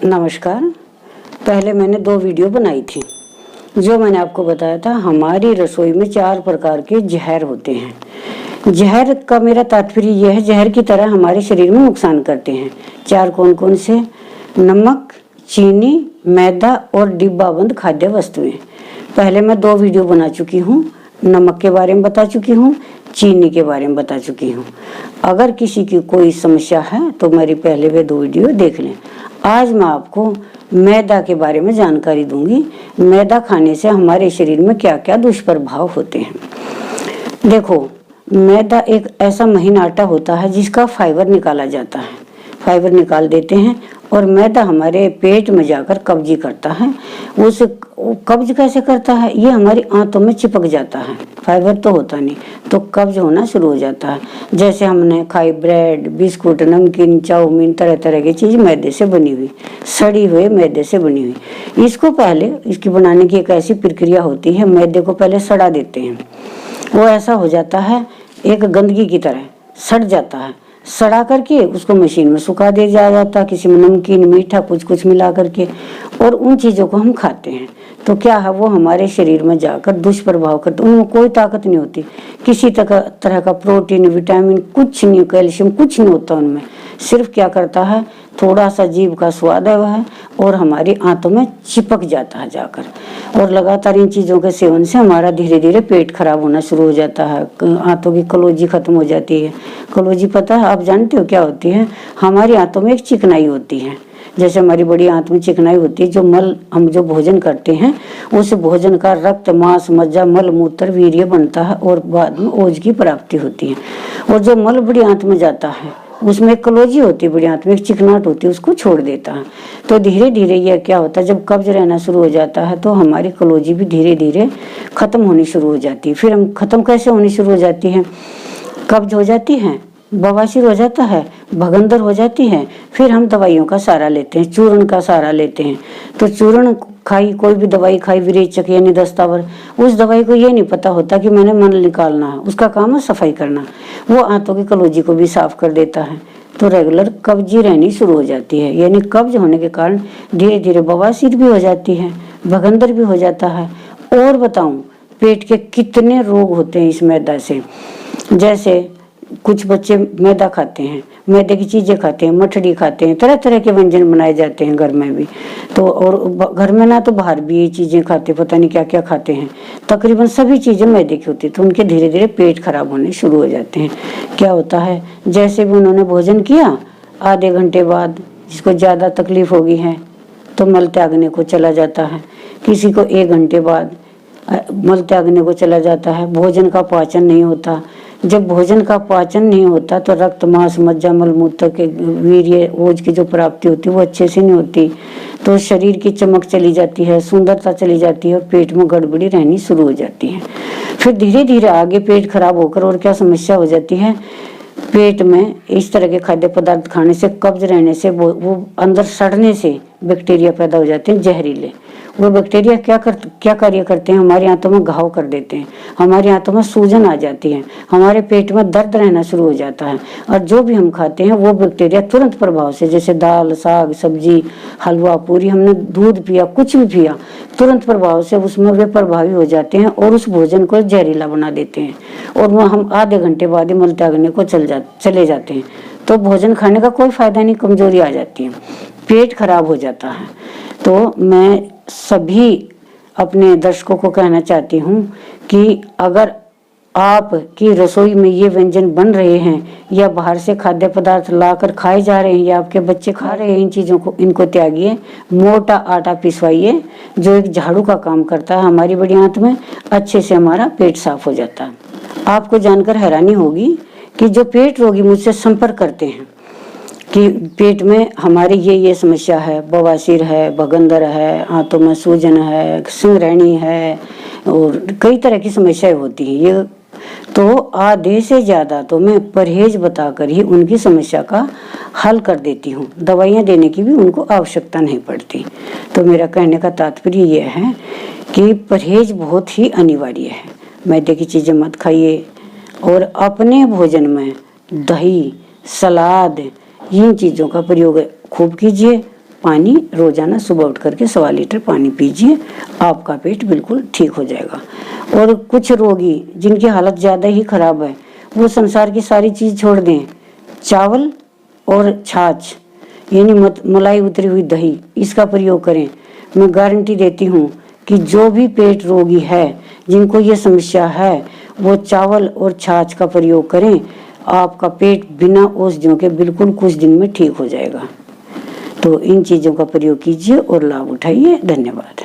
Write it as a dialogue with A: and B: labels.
A: नमस्कार। पहले मैंने 2 वीडियो बनाई थी। जो मैंने आपको बताया था हमारी रसोई में 4 प्रकार के जहर होते हैं। जहर का मेरा तात्पर्य यह है, जहर की तरह हमारे शरीर में नुकसान करते हैं। 4 कौन कौन से? नमक, चीनी, मैदा और डिब्बाबंद खाद्य वस्तुएं। पहले मैं 2 वीडियो बना चुकी हूँ। नमक के बारे में बता चुकी हूँ, चीनी के बारे में बता चुकी हूँ। अगर किसी की कोई समस्या है तो मेरी पहले वे 2 वीडियो देख लें। आज मैं आपको मैदा के बारे में जानकारी दूंगी। मैदा खाने से हमारे शरीर में क्या क्या दुष्प्रभाव होते हैं। देखो, मैदा एक ऐसा महीन आटा होता है जिसका फाइबर निकाला जाता है। फाइबर निकाल देते हैं और मैदा हमारे पेट में जाकर कब्जी करता है। उस कब्ज कैसे करता है? ये हमारी आंतों में चिपक जाता है। फाइबर तो होता नहीं तो कब्ज होना शुरू हो जाता है। जैसे हमने खाई ब्रेड, बिस्कुट, नमकीन, चाउमीन, तरह तरह की चीज मैदे से बनी हुई, सड़ी हुई मैदे से बनी हुई। इसको पहले इसकी बनाने की एक ऐसी प्रक्रिया होती है, मैदे को पहले सड़ा देते हैं। वो ऐसा हो जाता है एक गंदगी की तरह सड़ जाता है। सड़ा करके उसको मशीन में सुखा दे जाता है, किसी में नमकीन, मीठा कुछ मिला करके, और उन चीज़ों को हम खाते हैं। तो क्या है, वो हमारे शरीर में जाकर दुष्प्रभाव करते। उनमें कोई ताकत नहीं होती, किसी तरह का प्रोटीन, विटामिन कुछ नहीं, कैल्शियम कुछ नहीं होता उनमें। सिर्फ क्या करता है, थोड़ा सा जीभ का स्वाद है वह, और हमारी आंतों में चिपक जाता है जाकर। और लगातार इन चीज़ों के सेवन से हमारा धीरे धीरे पेट खराब होना शुरू हो जाता है। आंतों की कलौजी खत्म हो जाती है। कलौजी पता है, आप जानते हो क्या होती है? हमारी आंतों में एक चिकनाई होती है। जैसे हमारी बड़ी आंत में चिकनाई होती है, जो मल हम जो भोजन करते हैं उस भोजन का रक्त, मांस, मज्जा, मल मूत्र, वीर्य बनता है और बाद में ओज की प्राप्ति होती है। और जो मल बड़ी आंत में जाता है उसमें एक कलौजी होती है, बड़ी आंत में एक चिकनाहट होती है, उसको छोड़ देता है। तो धीरे धीरे यह क्या होता है, जब कब्ज रहना शुरू हो जाता है तो हमारी कलौजी भी धीरे धीरे खत्म होनी शुरू हो जाती है। फिर हम खत्म कैसे होनी शुरू हो जाती है? कब्ज हो जाती है, बवासीर हो जाता है, भगंदर हो जाती है। फिर हम दवाइयों का सहारा लेते हैं, चूर्ण का सहारा लेते हैं। तो चूर्ण खाई, कोई भी दवाई खाई, विरेचक यानी दस्तावर, उस दवाई को ये नहीं पता होता कि मैंने मल निकालना है, उसका काम है सफाई करना। वो आंतों की कलौजी को भी साफ कर देता है। तो रेगुलर कब्जी रहनी शुरू हो जाती है। यानी कब्ज होने के कारण धीरे धीरे बवासीर भी हो जाती है, भगंदर भी हो जाता है। और बताऊं, पेट के कितने रोग होते हैं इस मैदा से। जैसे कुछ बच्चे मैदा खाते हैं, मैदे की चीजें खाते हैं, मठड़ी खाते हैं, तरह तरह के व्यंजन बनाए जाते हैं घर में भी। तो और घर में ना तो बाहर भी ये चीजें खाते, पता नहीं क्या क्या खाते हैं। तकरीबन सभी चीजें मैदे की होती है। तो उनके धीरे धीरे पेट खराब होने शुरू हो जाते हैं। क्या होता है, जैसे भी उन्होंने भोजन किया, आधे घंटे बाद जिसको ज्यादा तकलीफ होगी है तो मल त्यागने को चला जाता है। किसी को 1 घंटे बाद मल त्यागने को चला जाता है। भोजन का पाचन नहीं होता। जब भोजन का पाचन नहीं होता तो रक्त, मांस, मज्जा, मल मूत्र के, वीर्य, ओज की जो प्राप्ति होती है वो अच्छे से नहीं होती। तो शरीर की चमक चली जाती है, सुंदरता चली जाती है और पेट में गड़बड़ी रहनी शुरू हो जाती है। फिर धीरे धीरे आगे पेट खराब होकर और क्या समस्या हो जाती है, पेट में इस तरह के खाद्य पदार्थ खाने से, कब्ज रहने से, वो अंदर सड़ने से बैक्टीरिया पैदा हो जाते हैं जहरीले। वो बैक्टीरिया क्या कार्य करते हैं, हमारी आंतों में घाव कर देते हैं, हमारी आंतों में सूजन आ जाती है, हमारे पेट में दर्द रहना शुरू हो जाता है। और जो भी हम खाते हैं वो बैक्टीरिया तुरंत प्रभाव से, जैसे दाल, साग, सब्जी, हलवा, पूरी, हमने दूध पिया, कुछ भी पिया, तुरंत प्रभाव से उसमें वे प्रभावी हो जाते हैं और उस भोजन को जहरीला बना देते हैं। और वह हम आधे घंटे बाद ही मल त्यागने को चले जाते हैं। तो भोजन खाने का कोई फायदा नहीं, कमजोरी आ जाती है, पेट खराब हो जाता है। तो मैं सभी अपने दर्शकों को कहना चाहती हूँ कि अगर आप की रसोई में ये व्यंजन बन रहे हैं या बाहर से खाद्य पदार्थ लाकर खाए जा रहे हैं या आपके बच्चे खा रहे हैं इन चीज़ों को, इनको त्यागिए। मोटा आटा पिसवाइए जो एक झाड़ू का काम करता है हमारी बड़ी आंत में, अच्छे से हमारा पेट साफ हो जाता है। आपको जानकर हैरानी होगी कि जो पेट रोगी मुझसे संपर्क करते हैं कि पेट में हमारी ये समस्या है, बवासीर है, भगंदर है, आंतों में सूजन है, सिंगरैनी है और कई तरह की समस्याएं होती हैं, ये तो आधे से ज्यादा तो मैं परहेज बताकर ही उनकी समस्या का हल कर देती हूँ। दवाइयाँ देने की भी उनको आवश्यकता नहीं पड़ती। तो मेरा कहने का तात्पर्य यह है कि परहेज बहुत ही अनिवार्य है। मैदे की चीजें मत खाइए और अपने भोजन में दही, सलाद, इन चीज़ों का प्रयोग खूब कीजिए। पानी रोजाना सुबह उठ करके 1.25 लीटर पानी पीजिए, आपका पेट बिल्कुल ठीक हो जाएगा। और कुछ रोगी जिनकी हालत ज़्यादा ही खराब है, वो संसार की सारी चीज़ छोड़ दें, चावल और छाछ यानी मलाई उतरी हुई दही, इसका प्रयोग करें। मैं गारंटी देती हूँ कि जो भी पेट रोगी है, जिनको ये समस्या है, वो चावल और छाछ का प्रयोग करें, आपका पेट बिना औषधियों के बिल्कुल कुछ दिन में ठीक हो जाएगा। तो इन चीज़ों का प्रयोग कीजिए और लाभ उठाइए। धन्यवाद।